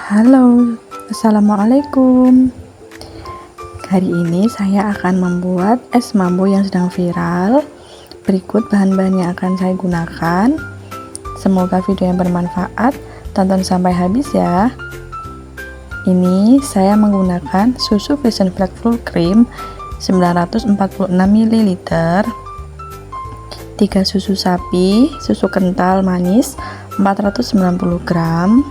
Halo, assalamualaikum. Hari ini saya akan membuat es mambo yang sedang viral. Berikut bahan-bahan yang akan saya gunakan. Semoga video yang bermanfaat. Tonton sampai habis ya. Ini saya menggunakan susu Vision Flag Full Cream 946 ml, 3 susu sapi, susu kental manis 490 gram,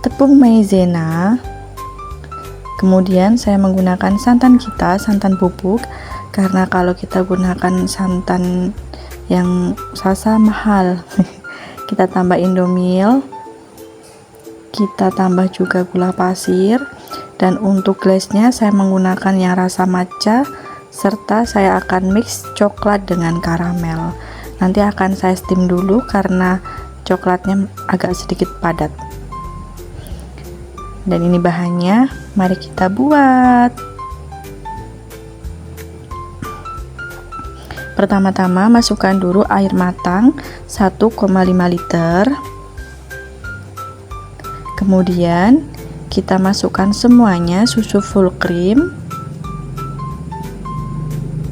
tepung maizena. Kemudian saya menggunakan santan kita, santan bubuk, karena kalau kita gunakan santan yang sasa mahal. Kita tambah indomil, kita tambah juga gula pasir, dan untuk glazenya saya menggunakan yang rasa matcha, serta saya akan mix coklat dengan karamel. Nanti akan saya steam dulu karena coklatnya agak sedikit padat. Dan ini bahannya, mari kita buat. Pertama-tama masukkan dulu air matang 1,5 liter. Kemudian kita masukkan semuanya susu full cream.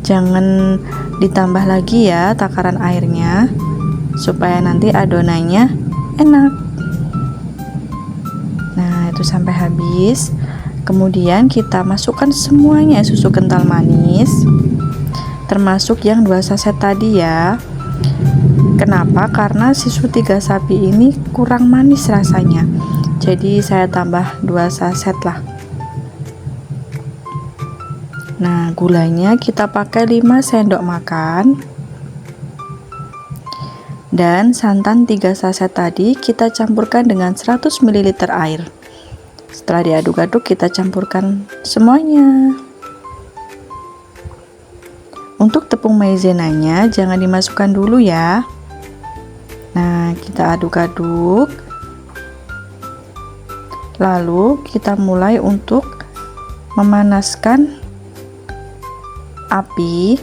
Jangan ditambah lagi ya takaran airnya, supaya nanti adonannya enak. Nah, itu sampai habis. Kemudian kita masukkan semuanya susu kental manis, termasuk yang 2 saset tadi ya. Kenapa? Karena susu 3 sapi ini kurang manis rasanya, jadi saya tambah 2 saset lah. Nah, gulanya kita pakai 5 sendok makan. Dan santan 3 saset tadi kita campurkan dengan 100 ml air. Setelah diaduk-aduk, kita campurkan semuanya. Untuk tepung maizenanya jangan dimasukkan dulu ya. Nah, kita aduk-aduk. Lalu kita mulai untuk memanaskan api.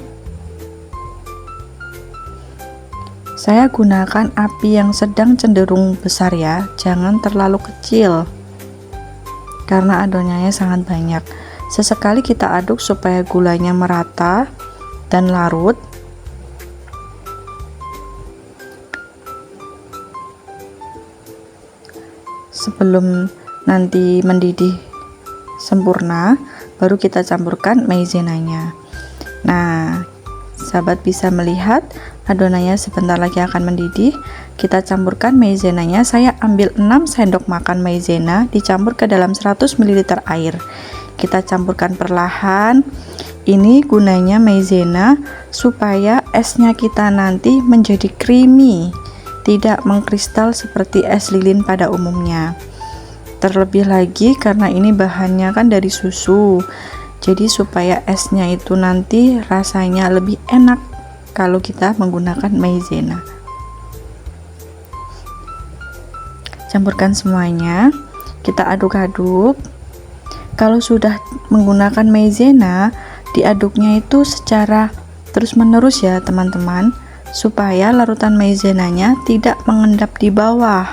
Saya gunakan api yang sedang cenderung besar ya, jangan terlalu kecil karena adonannya sangat banyak. Sesekali kita aduk supaya gulanya merata dan larut. Sebelum nanti mendidih sempurna, baru kita campurkan maizenanya. Nah, sahabat bisa melihat adonannya sebentar lagi akan mendidih. Kita campurkan maizenanya. Saya ambil 6 sendok makan maizena dicampur ke dalam 100 ml air. Kita campurkan perlahan. Ini gunanya maizena supaya esnya kita nanti menjadi creamy, tidak mengkristal seperti es lilin pada umumnya. Terlebih lagi karena ini bahannya kan dari susu, jadi supaya esnya itu nanti rasanya lebih enak kalau kita menggunakan maizena. Campurkan semuanya, kita aduk-aduk. Kalau sudah menggunakan maizena, diaduknya itu secara terus-menerus ya teman-teman, supaya larutan maizenanya tidak mengendap di bawah.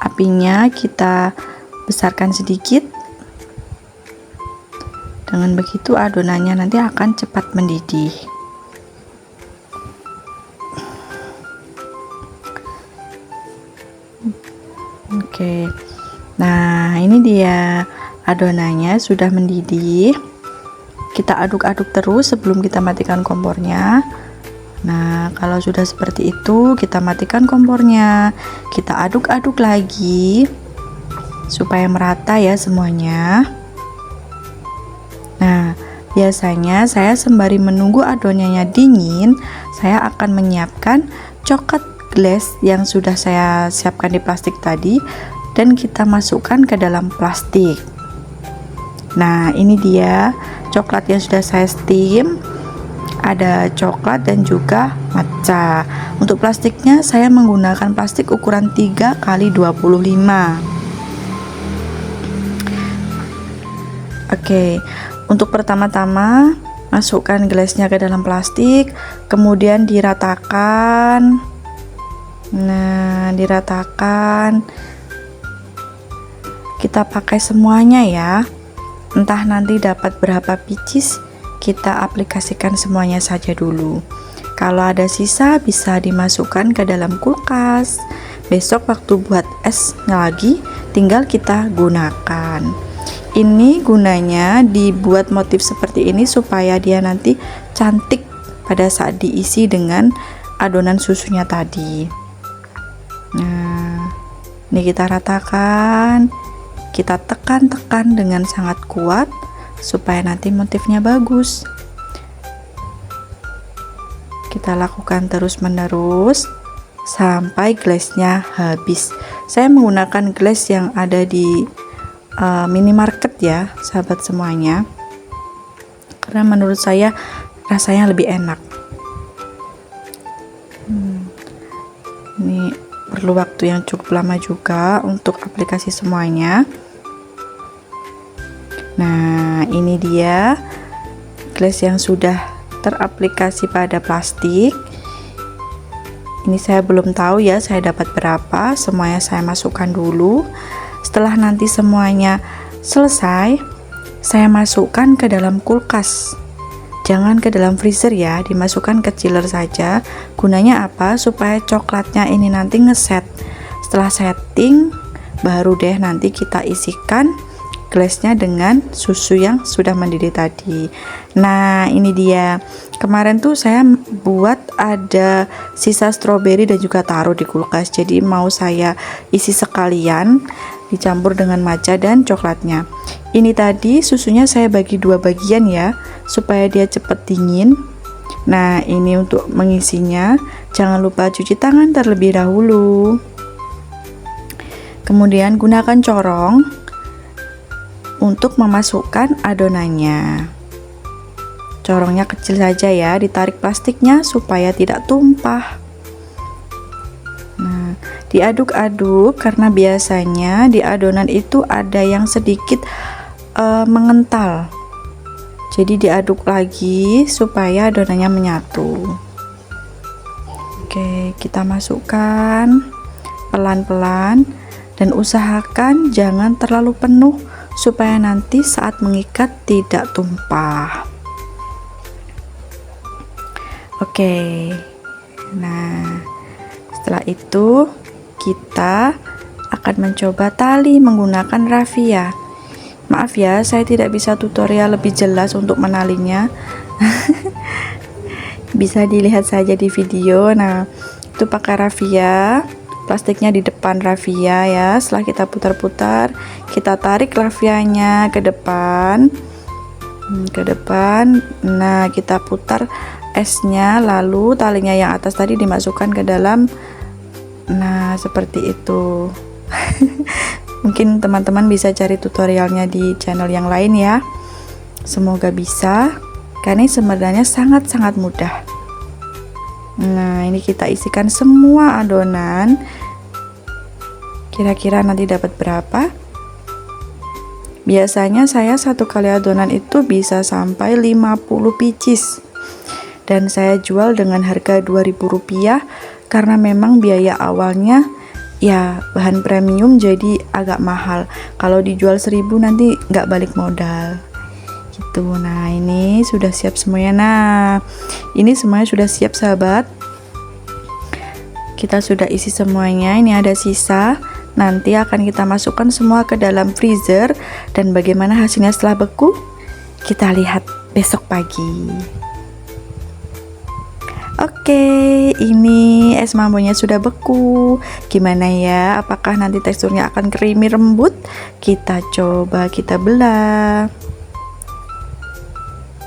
Apinya kita besarkan sedikit. Dengan begitu adonannya nanti akan cepat mendidih. Oke. Nah, ini dia adonannya sudah mendidih. Kita aduk-aduk terus sebelum kita matikan kompornya. Nah, kalau sudah seperti itu, kita matikan kompornya. Kita aduk-aduk lagi supaya merata ya semuanya. Nah, biasanya saya sembari menunggu adonannya dingin, saya akan menyiapkan coklat glass yang sudah saya siapkan di plastik tadi, dan kita masukkan ke dalam plastik. Nah, ini dia coklat yang sudah saya steam. Ada coklat dan juga matcha. Untuk plastiknya saya menggunakan plastik ukuran 3 x 25. Oke, untuk pertama-tama masukkan gelasnya ke dalam plastik, kemudian diratakan. Nah, diratakan kita pakai semuanya ya. Entah nanti dapat berapa pieces, kita aplikasikan semuanya saja dulu. Kalau ada sisa bisa dimasukkan ke dalam kulkas. Besok waktu buat esnya lagi tinggal kita gunakan. Ini gunanya dibuat motif seperti ini supaya dia nanti cantik pada saat diisi dengan adonan susunya tadi. Nah, ini kita ratakan, kita tekan-tekan dengan sangat kuat supaya nanti motifnya bagus. Kita lakukan terus-menerus sampai glaznya habis. Saya menggunakan glaze yang ada di minimarket ya, sahabat semuanya, karena menurut saya rasanya lebih enak. Ini perlu waktu yang cukup lama juga untuk aplikasi semuanya. Nah, ini dia glaze yang sudah teraplikasi pada plastik. Ini saya belum tahu ya saya dapat berapa, semuanya saya masukkan dulu. Setelah nanti semuanya selesai, saya masukkan ke dalam kulkas. Jangan ke dalam freezer ya, dimasukkan ke chiller saja. Gunanya apa? Supaya coklatnya ini nanti ngeset. Setelah setting, baru deh nanti kita isikan glaze-nya dengan susu yang sudah mendidih tadi. Nah, ini dia. Kemarin tuh saya buat ada sisa stroberi dan juga taruh di kulkas. Jadi mau saya isi sekalian dicampur dengan matcha dan coklatnya. Ini tadi susunya saya bagi dua bagian ya, supaya dia cepat dingin. Nah, ini untuk mengisinya. Jangan lupa cuci tangan terlebih dahulu. Kemudian gunakan corong untuk memasukkan adonannya. Corongnya kecil saja ya, ditarik plastiknya supaya tidak tumpah. Nah, diaduk-aduk karena biasanya di adonan itu ada yang sedikit mengental. Jadi diaduk lagi supaya adonannya menyatu. Oke, kita masukkan pelan-pelan dan usahakan jangan terlalu penuh supaya nanti saat mengikat tidak tumpah. Oke, nah setelah itu kita akan mencoba tali menggunakan raffia. Maaf ya, saya tidak bisa tutorial lebih jelas untuk menalinya. Bisa dilihat saja di video. Nah, itu pakai raffia. Plastiknya di depan raffia ya. Setelah kita putar-putar, kita tarik raffianya ke depan. Nah, kita putar esnya, lalu talinya yang atas tadi dimasukkan ke dalam. Nah, seperti itu. Mungkin teman-teman bisa cari tutorialnya di channel yang lain ya. Semoga bisa, karena ini sebenarnya sangat-sangat mudah. Nah, ini kita isikan semua adonan. Kira-kira nanti dapat berapa? Biasanya saya satu kali adonan itu bisa sampai 50 pieces. Dan saya jual dengan harga Rp2.000 karena memang biaya awalnya ya bahan premium jadi agak mahal. Kalau dijual 1.000 nanti nggak balik modal. Gitu. Nah, ini sudah siap semuanya. Nah, ini semuanya sudah siap sahabat. Kita sudah isi semuanya. Ini ada sisa. Nanti akan kita masukkan semua ke dalam freezer. Dan bagaimana hasilnya setelah beku? Kita lihat besok pagi. Oke, ini es mambonya sudah beku. Gimana ya? Apakah nanti teksturnya akan creamy lembut? Kita coba, kita belah.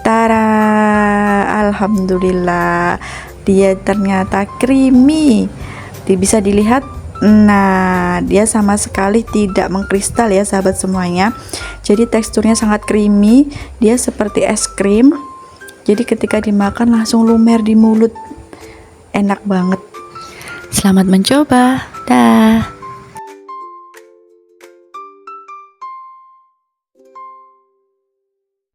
Tara, alhamdulillah, dia ternyata creamy. Bisa dilihat. Nah, dia sama sekali tidak mengkristal ya sahabat semuanya. Jadi teksturnya sangat creamy. Dia seperti es krim. Jadi ketika dimakan langsung lumer di mulut. Enak banget. Selamat mencoba. Dah.